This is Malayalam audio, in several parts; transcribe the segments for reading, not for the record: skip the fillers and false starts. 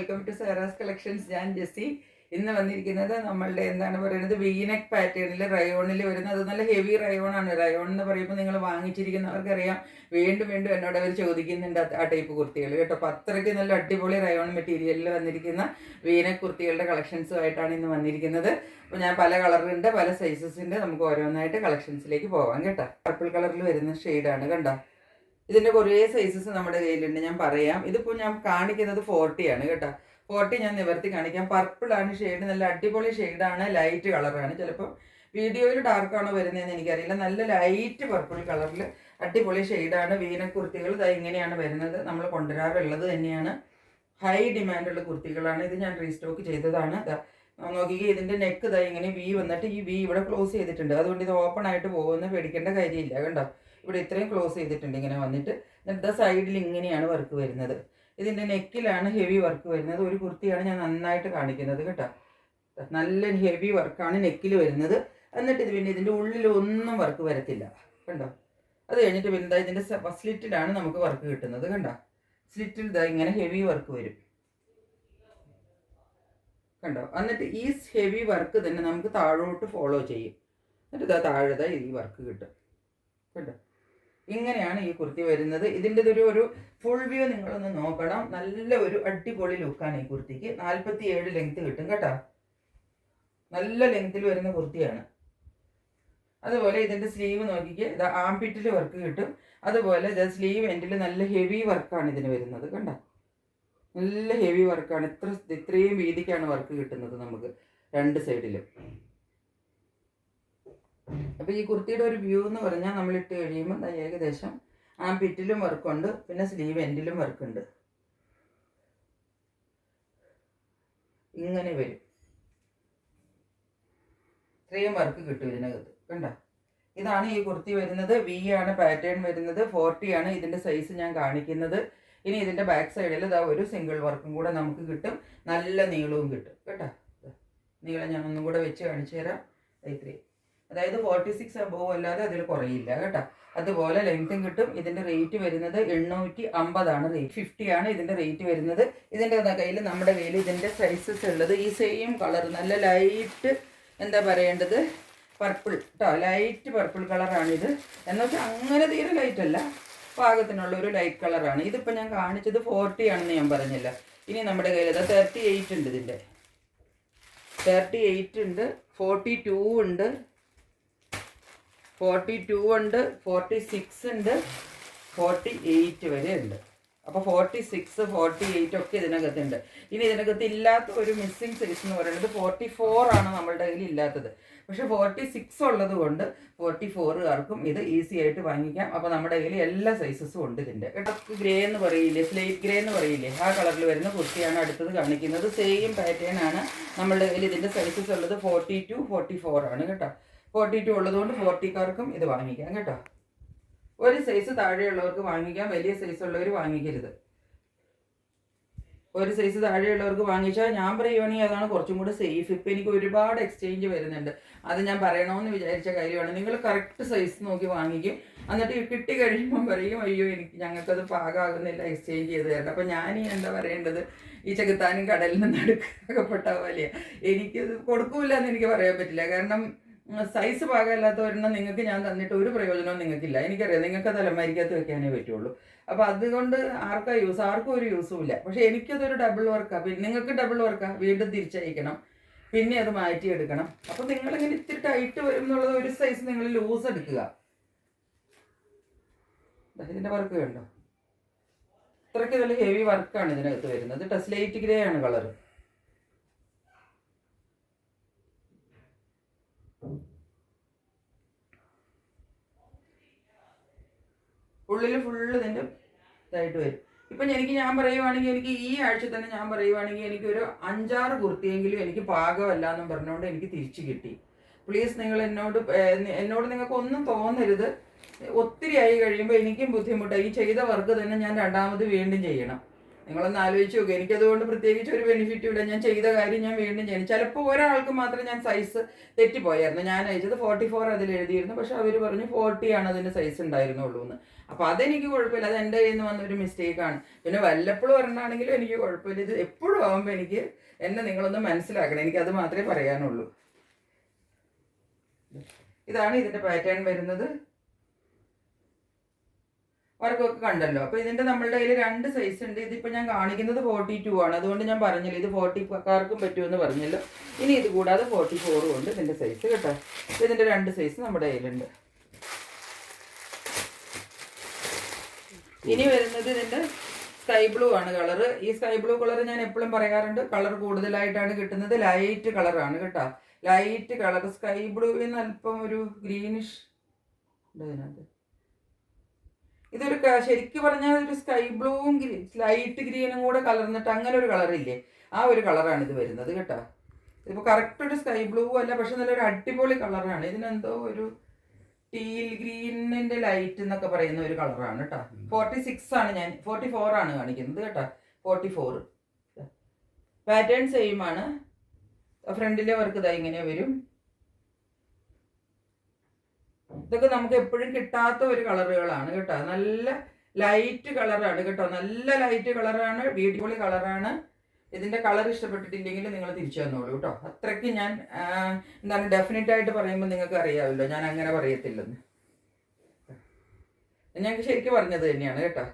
Welcome to Sara's collections. ഞാൻ ജെസ്സി. ഇന്ന് വന്നിരിക്കുന്നത് നമ്മളുടെ എന്താണ് പറയുന്നത്, വീനെക്ക് പാറ്റേണിൽ റയോണിൽ വരുന്നത്. അത് നല്ല ഹെവി റയോൺ ആണ്. റയോൺ എന്ന് പറയുമ്പോൾ നിങ്ങൾ വാങ്ങിച്ചിരിക്കുന്നവർക്കറിയാം, വീണ്ടും വീണ്ടും എന്നോട് അവർ ചോദിക്കുന്നുണ്ട് ആ ടൈപ്പ് കുർത്തികൾ കേട്ടോ. അപ്പോൾ അത്രയ്ക്ക് നല്ല അടിപൊളി റയോൺ മെറ്റീരിയലിൽ വന്നിരിക്കുന്ന വീനെക്ക് കുർത്തികളുടെ കളക്ഷൻസുമായിട്ടാണ് ഇന്ന് വന്നിരിക്കുന്നത്. അപ്പോൾ ഞാൻ പല കളറുണ്ട്, പല സൈസസിൻ്റെ. നമുക്ക് ഓരോന്നായിട്ട് കളക്ഷൻസിലേക്ക് പോവാം കേട്ടോ. പർപ്പിൾ കളറിൽ വരുന്ന ഷെയ്ഡാണ് കണ്ടോ. ഇതിൻ്റെ കുറേ സൈസസ് നമ്മുടെ കയ്യിലുണ്ട്, ഞാൻ പറയാം. ഇതിപ്പോൾ ഞാൻ കാണിക്കുന്നത് 40 ആണ് കേട്ടോ. 40 ഞാൻ നിവർത്തി കാണിക്കാം. പർപ്പിളാണ് ഷെയ്ഡ്, നല്ല അടിപൊളി ഷെയ്ഡാണ്, ലൈറ്റ് കളറാണ്. ചിലപ്പോൾ വീഡിയോയിൽ ഡാർക്കാണോ വരുന്നതെന്ന് എനിക്കറിയില്ല. നല്ല ലൈറ്റ് പർപ്പിൾ കളറിൽ അടിപൊളി ഷെയ്ഡാണ്. വീനക്ക് കുർത്തികൾ ഇതാ ഇങ്ങനെയാണ് വരുന്നത്. നമ്മൾ കൊണ്ടുവരാറുള്ളത് തന്നെയാണ്. ഹൈ ഡിമാൻഡുള്ള കുർത്തികളാണ്. ഇത് ഞാൻ റീസ്റ്റോക്ക് ചെയ്തതാണ്. നോക്കിക്കേ, ഇതിൻ്റെ നെക്ക് ഇതാ ഇങ്ങനെ വി വന്നിട്ട് ഈ വി ഇവിടെ ക്ലോസ് ചെയ്തിട്ടുണ്ട്. അതുകൊണ്ട് ഇത് ഓപ്പൺ ആയിട്ട് പോകുമെന്ന് പേടിക്കേണ്ട കാര്യമില്ല കണ്ടോ. ഇവിടെ ഇത്രയും ക്ലോസ് ചെയ്തിട്ടുണ്ട് ഇങ്ങനെ വന്നിട്ട്. എന്നിട്ട് സൈഡിൽ ഇങ്ങനെയാണ് വർക്ക് വരുന്നത്. ഇതിൻ്റെ നെക്കിലാണ് ഹെവി വർക്ക് വരുന്നത്. ഒരു കുർത്തിയാണ് ഞാൻ നന്നായിട്ട് കാണിക്കുന്നത് കേട്ടോ. നല്ല ഹെവി വർക്കാണ് നെക്കിൽ വരുന്നത്. എന്നിട്ട് ഇത് പിന്നെ ഇതിൻ്റെ ഉള്ളിൽ ഒന്നും വർക്ക് വരത്തില്ല കണ്ടോ. അത് കഴിഞ്ഞിട്ട് പിന്നെ ഇതിൻ്റെ സ്ലിറ്റിലാണ് നമുക്ക് വർക്ക് കിട്ടുന്നത് കണ്ടോ. സ്ലിറ്റിൽ ഇതാ ഇങ്ങനെ ഹെവി വർക്ക് വരും കണ്ടോ. എന്നിട്ട് ഈ ഹെവി വർക്ക് തന്നെ നമുക്ക് താഴോട്ട് ഫോളോ ചെയ്യും. എന്നിട്ട് ഇതാ താഴെ ഈ വർക്ക് കിട്ടും കണ്ടോ. ഇങ്ങനെയാണ് ഈ കുർത്തി വരുന്നത്. ഇതിൻ്റെ ഒരു ഫുൾ വ്യൂ നിങ്ങളൊന്ന് നോക്കണം. നല്ല ഒരു അടിപൊളി ലുക്കാണ് ഈ കുർത്തിക്ക്. 47 ലെങ്ത് കിട്ടും കേട്ടോ. നല്ല ലെങ്ത്തിൽ വരുന്ന കുർത്തിയാണ്. അതുപോലെ ഇതിൻ്റെ സ്ലീവ് നോക്കിക്ക്, ഇത് ആംപിറ്റിൽ വർക്ക് കിട്ടും. അതുപോലെ ഇത് സ്ലീവ് എൻഡിൽ നല്ല ഹെവി വർക്കാണ് ഇതിന് വരുന്നത് കണ്ടോ. നല്ല ഹെവി വർക്കാണ്. ഇത്രയും വീതിക്കാണ് വർക്ക് കിട്ടുന്നത് നമുക്ക് രണ്ട് സൈഡിലും. അപ്പോൾ ഈ കുർത്തിയുടെ ഒരു വ്യൂ എന്ന് പറഞ്ഞാൽ നമ്മളിട്ട് കഴിയുമ്പോൾ ഏകദേശം ആംപിറ്റിലും വർക്കുണ്ട്, പിന്നെ സ്ലീവ് എൻഡിലും വർക്കുണ്ട്. ഇങ്ങനെ വരും. ഇത്രയും വർക്ക് കിട്ടും ഇതിനകത്ത് കണ്ടോ. ഇതാണ് ഈ കുർത്തി വരുന്നത്. വി ആണ് പാറ്റേൺ വരുന്നത്. 40 ആണ് ഇതിൻ്റെ സൈസ് ഞാൻ കാണിക്കുന്നത്. ഇനി ഇതിൻ്റെ ബാക്ക് സൈഡിൽ ഇതാ ഒരു സിംഗിൾ വർക്കും കൂടെ നമുക്ക് കിട്ടും. നല്ല നീളവും കിട്ടും കേട്ടോ. നീളം ഞാൻ ഒന്നും കൂടെ വെച്ച് കാണിച്ചു തരാം. ഇത്രയും, അതായത് 46 അബോവ് അല്ലാതെ അതിൽ കുറയില്ല കേട്ടോ. അതുപോലെ ലെങ്ത്തും കിട്ടും. ഇതിൻ്റെ റേറ്റ് വരുന്നത് 850 ആണ്. റേറ്റ് 50 ആണ് ഇതിൻ്റെ റേറ്റ് വരുന്നത്. ഇതിൻ്റെ കയ്യിൽ നമ്മുടെ കയ്യിൽ ഇതിൻ്റെ സൈസസ് ഉള്ളത് ഈ സെയിം കളർ, നല്ല ലൈറ്റ് എന്താ പറയേണ്ടത്, പർപ്പിൾ കേട്ടോ. ലൈറ്റ് പർപ്പിൾ കളറാണിത്. എന്ന് വെച്ചാൽ അങ്ങനെ തീരെ ലൈറ്റ് അല്ല, പാകത്തിനുള്ള ഒരു ലൈറ്റ് കളറാണ്. ഇതിപ്പോൾ ഞാൻ കാണിച്ചത് 40 ആണെന്ന് ഞാൻ പറഞ്ഞില്ല. ഇനി നമ്മുടെ കയ്യിൽ 38 ഉണ്ട്. ഇതിൻ്റെ 38 ഉണ്ട്, 42 ഉണ്ട്, 42 ഉണ്ട്, 46 ഉണ്ട്, 48 വരെ ഉണ്ട്. അപ്പോൾ 46, 48 ഒക്കെ ഇതിനകത്തുണ്ട്. ഇനി ഇതിനകത്ത് ഇല്ലാത്ത ഒരു മിസ്സിങ് സൈസ് എന്ന് പറയുന്നത് 44 ആണ് നമ്മളുടെ കയ്യിൽ ഇല്ലാത്തത്. പക്ഷെ 46 ഉള്ളത് കൊണ്ട് 44കാർക്കും ഇത് ഈസി ആയിട്ട് വാങ്ങിക്കാം. അപ്പോൾ നമ്മുടെ കയ്യിൽ എല്ലാ സൈസസും ഉണ്ട് ഇതിൻ്റെ. ഗ്രേ എന്ന് പറയില്ലേ, സ്ലേറ്റ് ഗ്രേ എന്ന് പറയില്ലേ, ആ കളറിൽ വരുന്ന കുർത്തിയാണ് അടുത്തത് കാണിക്കുന്നത്. സെയിം പാറ്റേൺ ആണ് നമ്മളുടെ കയ്യിൽ. ഇതിൻ്റെ സൈസസ് ഉള്ളത് 42, 44 ആണ് കേട്ടോ. 42 ഉള്ളതുകൊണ്ട് 40കാർക്കും ഇത് വാങ്ങിക്കാം കേട്ടോ. ഒരു സൈസ് താഴെയുള്ളവർക്ക് വാങ്ങിക്കാം, വലിയ സൈസ് ഉള്ളവർ വാങ്ങിക്കരുത്. ഒരു സൈസ് താഴെയുള്ളവർക്ക് വാങ്ങിച്ചാൽ ഞാൻ പറയുവാണെങ്കിൽ അതാണ് കുറച്ചും കൂടെ സേഫ്. ഇപ്പം എനിക്ക് ഒരുപാട് എക്സ്ചേഞ്ച് വരുന്നുണ്ട്, അത് ഞാൻ പറയണമെന്ന് വിചാരിച്ച കാര്യമാണ്. നിങ്ങൾ കറക്റ്റ് സൈസ് നോക്കി വാങ്ങിക്കും, എന്നിട്ട് കിട്ടി കഴിയുമ്പം പറയും അയ്യോ ഞങ്ങൾക്കത് പാകമാകുന്നില്ല, എക്സ്ചേഞ്ച് ചെയ്ത് തരണം. അപ്പം ഞാൻ എന്താ പറയേണ്ടത്, ഈ ചെകുത്താനും കടലിനും നടുക്കപ്പെട്ട പോലെയാണ്. എനിക്കത് കൊടുക്കൂല എന്ന് എനിക്ക് പറയാൻ പറ്റില്ല. കാരണം സൈസ് പാകമല്ലാത്ത ഒരെണ്ണം നിങ്ങൾക്ക് ഞാൻ തന്നിട്ട് ഒരു പ്രയോജനവും നിങ്ങൾക്കില്ല. എനിക്കറിയാം, നിങ്ങൾക്ക് അത് അലമാരിക്കകത്ത് വെക്കാനേ പറ്റുള്ളൂ. അപ്പോൾ അതുകൊണ്ട് ആർക്കും ഒരു യൂസും ഇല്ല. പക്ഷേ എനിക്കതൊരു ഡബിൾ വർക്കാണ്. പിന്നെ നിങ്ങൾക്ക് ഡബിൾ വർക്കാണ്, വീണ്ടും തിരിച്ചയക്കണം, പിന്നെ അത് മാറ്റിയെടുക്കണം. അപ്പോൾ നിങ്ങളിങ്ങനെ ഇത്തിരി ടൈറ്റ് വരും എന്നുള്ളത്, ഒരു സൈസ് നിങ്ങൾ ലൂസ് എടുക്കുക. ഇതിൻ്റെ വർക്ക് കണ്ടോ, ഇത്രയ്ക്ക് നല്ല ഹെവി വർക്കാണ് ഇതിനകത്ത് വരുന്നത്. സ്ലേറ്റ് ഗ്രേ ആണ് കളറ്. ഉള്ളിൽ ഫുള്ള് ഇതിൻ്റെ ഇതായിട്ട് വരും. ഇപ്പം ഞാൻ പറയുവാണെങ്കിൽ, എനിക്ക് ഈ ആഴ്ച തന്നെ ഞാൻ പറയുവാണെങ്കിൽ എനിക്കൊരു 5-6 കുർത്തിയെങ്കിലും എനിക്ക് പാകമല്ല എന്നും പറഞ്ഞുകൊണ്ട് എനിക്ക് തിരിച്ചു കിട്ടി. പ്ലീസ് നിങ്ങൾ എന്നോട് നിങ്ങൾക്ക് ഒന്നും തോന്നരുത്. ഒത്തിരി ആയി കഴിയുമ്പോൾ എനിക്കും ബുദ്ധിമുട്ടായി. ഈ ചെയ്ത വർക്ക് തന്നെ ഞാൻ രണ്ടാമത് വീണ്ടും ചെയ്യണം. നിങ്ങളൊന്ന് ആലോചിച്ച് നോക്കുക. എനിക്കതുകൊണ്ട് പ്രത്യേകിച്ച് ഒരു ബെനിഫിറ്റും ഇല്ല. ഞാൻ ചെയ്ത കാര്യം ഞാൻ വീണ്ടും ചെയ്യണം. ചിലപ്പോൾ ഒരാൾക്ക് മാത്രം ഞാൻ സൈസ് തെറ്റിപ്പോയായിരുന്നു. ഞാൻ അയച്ചത് 44 അതിൽ എഴുതിയിരുന്നു, പക്ഷെ അവർ പറഞ്ഞു 40 ആണ് അതിൻ്റെ സൈസ് ഉണ്ടായിരുന്നുള്ളൂ എന്ന്. അപ്പോൾ അതെനിക്ക് കുഴപ്പമില്ല, അത് എൻ്റെ കയ്യിൽ നിന്ന് വന്നൊരു മിസ്റ്റേക്കാണ്. പിന്നെ വല്ലപ്പോഴും ഒരെണ്ണാണെങ്കിലും എനിക്ക് കുഴപ്പമില്ല. ഇത് എപ്പോഴും ആകുമ്പോൾ എനിക്ക് എന്നെ നിങ്ങളൊന്ന് മനസ്സിലാക്കണം, എനിക്കത് മാത്രമേ പറയാനുള്ളൂ. ഇതാണ് ഇതിൻ്റെ പാറ്റേൺ വരുന്നത്. വർക്കൊക്കെ കണ്ടല്ലോ. അപ്പോൾ ഇതിൻ്റെ നമ്മളുടെ കയ്യിൽ 2 സൈസ് ഉണ്ട്. ഇതിപ്പോൾ ഞാൻ കാണിക്കുന്നത് 42 ആണ്, അതുകൊണ്ട് ഞാൻ പറഞ്ഞില്ല ഇത് 40-കാർക്കും പറ്റുമെന്ന് പറഞ്ഞല്ലോ. ഇനി ഇത് കൂടാതെ 44 ഉണ്ട് ഇതിൻ്റെ സൈസ് കേട്ടോ. ഇതിൻ്റെ 2 സൈസ് നമ്മുടെ കയ്യിലുണ്ട്. ഇനി വരുന്നത് ഇതിൻ്റെ സ്കൈ ബ്ലൂ ആണ് കളറ്. ഈ സ്കൈ ബ്ലൂ കളർ ഞാൻ എപ്പോഴും പറയാറുണ്ട്, കളർ കൂടുതലായിട്ടാണ് കിട്ടുന്നത്. ലൈറ്റ് കളറാണ് കേട്ടോ, ലൈറ്റ് കളർ. സ്കൈ ബ്ലൂവിൽ നിന്ന് അല്പം ഒരു ഗ്രീനിഷ് ഉണ്ട് ഇതിനകത്ത്. ഇതൊരു ശരിക്കും പറഞ്ഞാൽ ഒരു സ്കൈ ബ്ലൂവും ലൈറ്റ് ഗ്രീനും കൂടെ കലർന്നിട്ട് അങ്ങനെ ഒരു കളറില്ലേ, ആ ഒരു കളറാണ് ഇത് വരുന്നത് കേട്ടോ. ഇതിപ്പോൾ കറക്റ്റ് ഒരു സ്കൈ ബ്ലൂ അല്ല, പക്ഷെ നല്ലൊരു അടിപൊളി കളറാണ്. ഇതിനെന്തോ ഒരു ടീൽ ഗ്രീനിൻ്റെ ലൈറ്റ് എന്നൊക്കെ പറയുന്ന ഒരു കളറാണ് കേട്ടോ. 46 ആണ്, ഞാൻ 44 ആണ് കാണിക്കുന്നത് കേട്ടോ. 44 പാറ്റേൺ സെയിം ആണ്. ഫ്രണ്ടിലെ വർക്ക് ഇതാ ഇങ്ങനെ വരും. ഇതൊക്കെ നമുക്ക് എപ്പോഴും കിട്ടാത്ത ഒരു കളറുകളാണ് കേട്ടോ. നല്ല ലൈറ്റ് കളറാണ് കേട്ടോ, നല്ല ലൈറ്റ് കളറാണ്, ബ്യൂട്ടിഫുൾ കളറാണ്. ഇതിൻ്റെ കളർ ഇഷ്ടപ്പെട്ടിട്ടില്ലെങ്കിൽ നിങ്ങൾ തിരിച്ചു തന്നോളൂ കേട്ടോ. അത്രയ്ക്ക് ഞാൻ എന്താണ് ഡെഫിനറ്റ് ആയിട്ട് പറയുമ്പോൾ നിങ്ങൾക്ക് അറിയാമല്ലോ, ഞാൻ അങ്ങനെ പറയത്തില്ലെന്ന്. ഞങ്ങൾക്ക് ശരിക്കും പറഞ്ഞത് തന്നെയാണ് കേട്ടോ.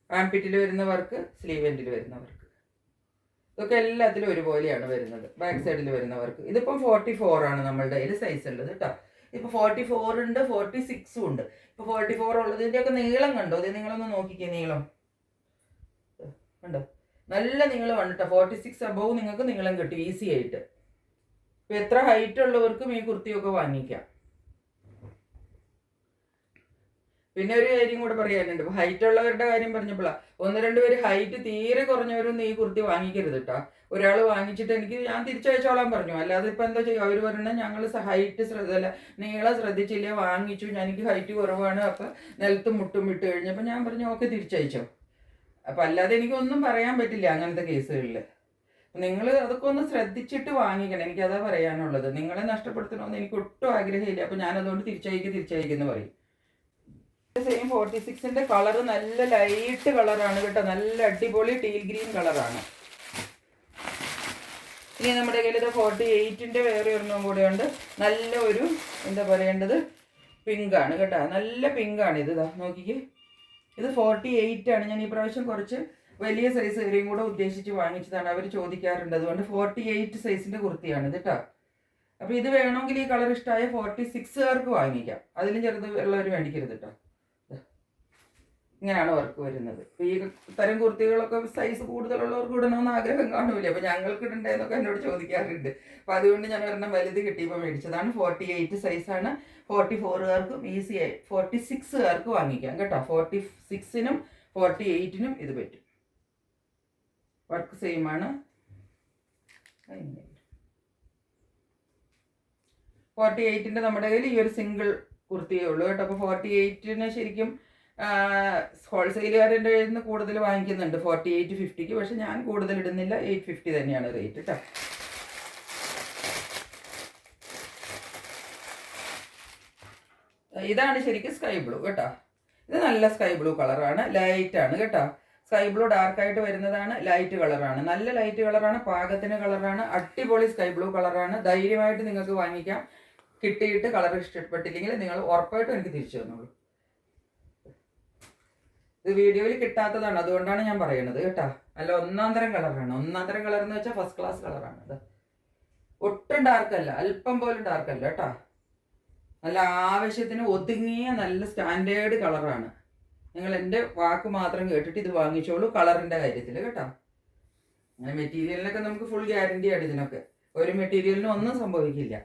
ആംപിറ്റിൽ വരുന്ന വർക്ക്, സ്ലീവ് എൻഡിൽ വരുന്ന വർക്ക്, ഇതൊക്കെ എല്ലാത്തിലും ഒരുപോലെയാണ് വരുന്നത്. ബാക്ക് സൈഡിൽ വരുന്ന വർക്ക്. ഇതിപ്പം 44 ആണ് നമ്മളുടെ കയ്യിൽ സൈസ് ഉള്ളത് കേട്ടോ. ഇപ്പോൾ 44 ഉണ്ട്, 46 ഉണ്ട്. ഇപ്പോൾ 44 ഉള്ളതിൻ്റെയൊക്കെ നീളം കണ്ടോ? ഇത് നിങ്ങളൊന്ന് നോക്കിക്കേ, നീളം കണ്ടോ, നല്ല നീളമാണ് കേട്ടോ. 46 അബവ് നിങ്ങൾക്ക് നീളം കിട്ടും ഈസി ആയിട്ട്. ഇപ്പോൾ എത്ര ഹൈറ്റ് ഉള്ളവർക്കും ഈ കുർത്തിയൊക്കെ വാങ്ങിക്കാം. പിന്നെ ഒരു കാര്യം കൂടെ പറയാനുണ്ട്. ഇപ്പോൾ ഹൈറ്റ് ഉള്ളവരുടെ കാര്യം പറഞ്ഞപ്പോഴാണ്, 1-2 പേര് ഹൈറ്റ് തീരെ കുറഞ്ഞവരൊന്നും ഈ കുർത്തി വാങ്ങിക്കരുത് കേട്ടോ. ഒരാൾ വാങ്ങിച്ചിട്ട് ഞാൻ തിരിച്ചയച്ചോളാൻ പറഞ്ഞു. അല്ലാതെ ഇപ്പം എന്താ ചെയ്യുക, അവർ പറഞ്ഞാൽ ഞങ്ങൾ ഹൈറ്റ് നീളം ശ്രദ്ധിച്ചില്ല, വാങ്ങിച്ചു, എനിക്ക് ഹൈറ്റ് കുറവാണ്, അപ്പം നിലത്ത് മുട്ടും വിട്ട് കഴിഞ്ഞപ്പോൾ ഞാൻ പറഞ്ഞു ഓക്കെ തിരിച്ചയച്ചോ. അപ്പം അല്ലാതെ എനിക്കൊന്നും പറയാൻ പറ്റില്ല അങ്ങനത്തെ കേസുകളിൽ. നിങ്ങൾ അതൊക്കെ ഒന്ന് ശ്രദ്ധിച്ചിട്ട് വാങ്ങിക്കണം, എനിക്കതാ പറയാനുള്ളത്. നിങ്ങളെ നഷ്ടപ്പെടുത്തണമെന്ന് എനിക്ക് ഒട്ടും ആഗ്രഹമില്ല. അപ്പം ഞാനതുകൊണ്ട് തിരിച്ചയക്കുന്നു പറയും. സെയിം 46ൻ്റെ കളറ് നല്ല ലൈറ്റ് കളറാണ് കേട്ടോ, നല്ല അടിപൊളി ടീൽ ഗ്രീൻ കളറാണ്. ഇനി നമ്മുടെ കയ്യിൽ ഇത് 48ൻ്റെ വേറെ ഒരെണ്ണം കൂടെയുണ്ട്. നല്ല ഒരു എന്താ പറയേണ്ടത്, പിങ്കാണ് കേട്ടോ, നല്ല പിങ്കാണ് ഇത്. നോക്കിക്കേ, ഇത് 48 ആണ്. ഞാൻ ഈ പ്രാവശ്യം കുറച്ച് വലിയ സൈസ് വരെയും കൂടെ ഉദ്ദേശിച്ച് വാങ്ങിച്ചതാണ്, അവർ ചോദിക്കാറുണ്ട്. അതുകൊണ്ട് 48 സൈസിൻ്റെ കുർത്തിയാണ് ഇത് കേട്ടോ. അപ്പോൾ ഇത് വേണമെങ്കിൽ ഈ കളർ ഇഷ്ടമായ 46കാർക്ക് വാങ്ങിക്കാം, അതിലും ചെറുത് ഉള്ളവർ മേടിക്കരുത് കേട്ടോ. ഇങ്ങനെയാണ് വർക്ക് വരുന്നത്. അപ്പോൾ ഈ തരം കുർത്തികളൊക്കെ സൈസ് കൂടുതലുള്ളവർക്ക് ഇടണമെന്ന് ആഗ്രഹം കാണൂല. അപ്പോൾ ഞങ്ങൾക്ക് ഇടണ്ടേന്നൊക്കെ എന്നോട് ചോദിക്കാറുണ്ട്. അപ്പോൾ അതുകൊണ്ട് ഞാൻ ഒരെണ്ണം വലുത് കിട്ടിയപ്പോൾ മേടിച്ചതാണ്. 48 സൈസാണ്. 44കാർക്കും ഈസിയായി 46കാർക്ക് വാങ്ങിക്കാം കേട്ടോ. 46നും 48നും ഇത് പറ്റും. വർക്ക് സെയിം ആണ്. 48ൻ്റെ നമ്മുടെ കയ്യിൽ ഈ ഒരു സിംഗിൾ കുർത്തിയേ ഉള്ളൂ കേട്ടോ. അപ്പോൾ 48ന് ശരിക്കും ഹോൾസെയിലുകാരുടെ നിന്ന് കൂടുതൽ വാങ്ങിക്കുന്നുണ്ട് 48-50ക്ക്. പക്ഷെ ഞാൻ കൂടുതൽ ഇടുന്നില്ല, 850 തന്നെയാണ് റേറ്റ് കേട്ടോ. ഇതാണ് ശരിക്കും സ്കൈ ബ്ലൂ കേട്ടോ. ഇത് നല്ല സ്കൈ ബ്ലൂ കളറാണ്, ലൈറ്റാണ് കേട്ടോ. സ്കൈ ബ്ലൂ ഡാർക്കായിട്ട് വരുന്നതാണ്, ലൈറ്റ് കളറാണ്, നല്ല ലൈറ്റ് കളറാണ്, പാകത്തിന് കളറാണ്, അടിപൊളി സ്കൈ ബ്ലൂ കളറാണ്. ധൈര്യമായിട്ട് നിങ്ങൾക്ക് വാങ്ങിക്കാം. കിട്ടിയിട്ട് കളർ ഇഷ്ടപ്പെട്ടില്ലെങ്കിൽ നിങ്ങൾ ഉറപ്പായിട്ടും എനിക്ക് തിരിച്ചു തന്നോളൂ. ഇത് വീഡിയോയിൽ കിട്ടാത്തതാണ്, അതുകൊണ്ടാണ് ഞാൻ പറയുന്നത് കേട്ടോ. അല്ല, ഒന്നാം തരം കളറാണ്. ഒന്നാം തരം കളർ എന്ന് വെച്ചാൽ ഫസ്റ്റ് ക്ലാസ് കളറാണ്. അത് ഒട്ടും ഡാർക്കല്ല, അല്പം പോലും ഡാർക്കല്ല കേട്ടോ. നല്ല ആവശ്യത്തിന് ഒതുങ്ങിയ നല്ല സ്റ്റാൻഡേർഡ് കളറാണ്. നിങ്ങൾ എൻ്റെ വാക്ക് മാത്രം കേട്ടിട്ട് ഇത് വാങ്ങിച്ചോളൂ കളറിൻ്റെ കാര്യത്തിൽ കേട്ടോ. അങ്ങനെ മെറ്റീരിയലിനൊക്കെ നമുക്ക് ഫുൾ ഗ്യാരണ്ടിയാണ് ഇതിനൊക്കെ. ഒരു മെറ്റീരിയലിനും ഒന്നും സംഭവിക്കില്ല.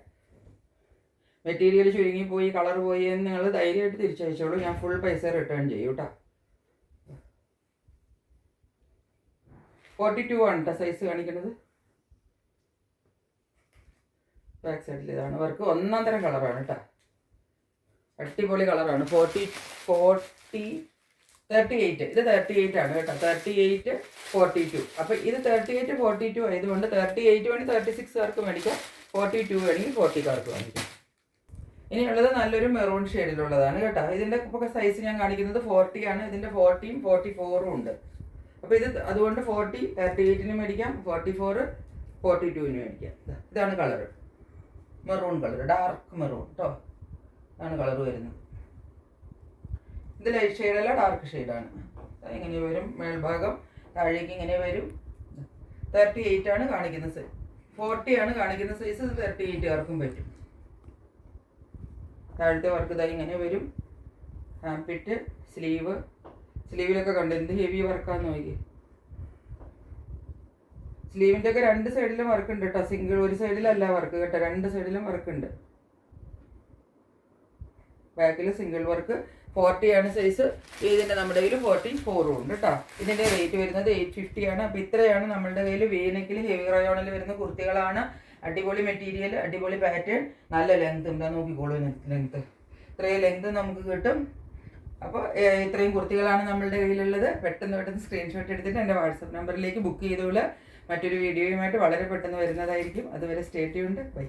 മെറ്റീരിയൽ ചുരുങ്ങിപ്പോയി, കളർ പോയി എന്ന് നിങ്ങൾ ധൈര്യമായിട്ട് തിരിച്ചയച്ചോളൂ. ഞാൻ ഫുൾ പൈസ റിട്ടേൺ ചെയ്യും കേട്ടോ. 42 ആണ് കേട്ടോ സൈസ് കാണിക്കുന്നത്. ബാക്ക് സൈഡിൽ ഇതാണ് വർക്ക്. ഒന്നാം തരം കളറാണ് കേട്ടോ, അടിപൊളി കളറാണ്. 40 38, ഇത് 38 ആണ് കേട്ടോ. 38, 42. അപ്പോൾ ഇത് 38, 42 ആയതുകൊണ്ട് 38 വേണമെങ്കിൽ 36കാർക്ക് മേടിക്കാം, 42 വേണമെങ്കിൽ 40കാർക്ക് മേടിക്കാം. ഇനിയുള്ളത് നല്ലൊരു മെറൂൺ ഷെയ്ഡിലുള്ളതാണ് കേട്ടോ. ഇതിൻ്റെ ഇപ്പോൾ സൈസ് ഞാൻ കാണിക്കുന്നത് 40 ആണ്. ഇതിൻ്റെ 40ഉം 44ഉം ഉണ്ട്. അപ്പോൾ ഇത് അതുകൊണ്ട് 40 38-ന് മേടിക്കാം, 44 42-ന് മേടിക്കാം. ഇതാണ് colour, maroon colour, dark maroon കേട്ടോ. ഇതാണ് കളർ വരുന്നത്. ഇത് ലൈറ്റ് ഷെയ്ഡല്ല, ഡാർക്ക് ഷെയ്ഡാണ്. ഇങ്ങനെ വരും മേൽഭാഗം, താഴേക്ക് ഇങ്ങനെ വരും. 38 ആണ് കാണിക്കുന്ന സൈസ്, 40 ആണ് കാണിക്കുന്ന സൈസ്. ഇത് 38കാർക്കും പറ്റും. താഴത്തെ വർക്ക് ഇതായി ഇങ്ങനെ വരും. ഹാമ്പിറ്റ്, സ്ലീവിലൊക്കെ കണ്ട് എന്ത് ഹെവി വർക്കാന്ന് നോക്കി. സ്ലീവിൻ്റെ ഒക്കെ 2 സൈഡിലും വർക്ക് ഉണ്ട് കേട്ടോ. സിംഗിൾ ഒരു സൈഡിലല്ല വർക്ക് കേട്ടോ, 2 സൈഡിലും വർക്ക് ഉണ്ട്. ബാക്കിൽ സിംഗിൾ വർക്ക്. 40 ആണ് സൈസ്. ഇതിൻ്റെ നമ്മുടെ കയ്യിൽ 44ഉം ഉണ്ട് കേട്ടോ. ഇതിൻ്റെ റേറ്റ് വരുന്നത് 850 ആണ്. അപ്പോൾ ഇത്രയാണ് നമ്മളുടെ കയ്യിൽ വീനെക്കിൽ ഹെവി റയോണിൽ വരുന്ന കുർത്തികളാണ്. അടിപൊളി മെറ്റീരിയൽ, അടിപൊളി പാറ്റേൺ, നല്ല ലെങ്ത് എന്താ നോക്കിക്കോളൂ. ലെങ്ത് ഇത്രയും ലെങ്ത് നമുക്ക് കിട്ടും. അപ്പോൾ ഇത്രയും കുർത്തികളാണ് നമ്മളുടെ കയ്യിലുള്ളത്. പെട്ടെന്ന് സ്ക്രീൻഷോട്ട് എടുത്തിട്ട് എൻ്റെ വാട്സപ്പ് നമ്പറിലേക്ക് ബുക്ക് ചെയ്തോളൂ. മറ്റൊരു വീഡിയോയുമായിട്ട് വളരെ പെട്ടെന്ന് വരുന്നതായിരിക്കും. അതുവരെ സ്റ്റേ ട്യൂൺഡ്. ബൈ.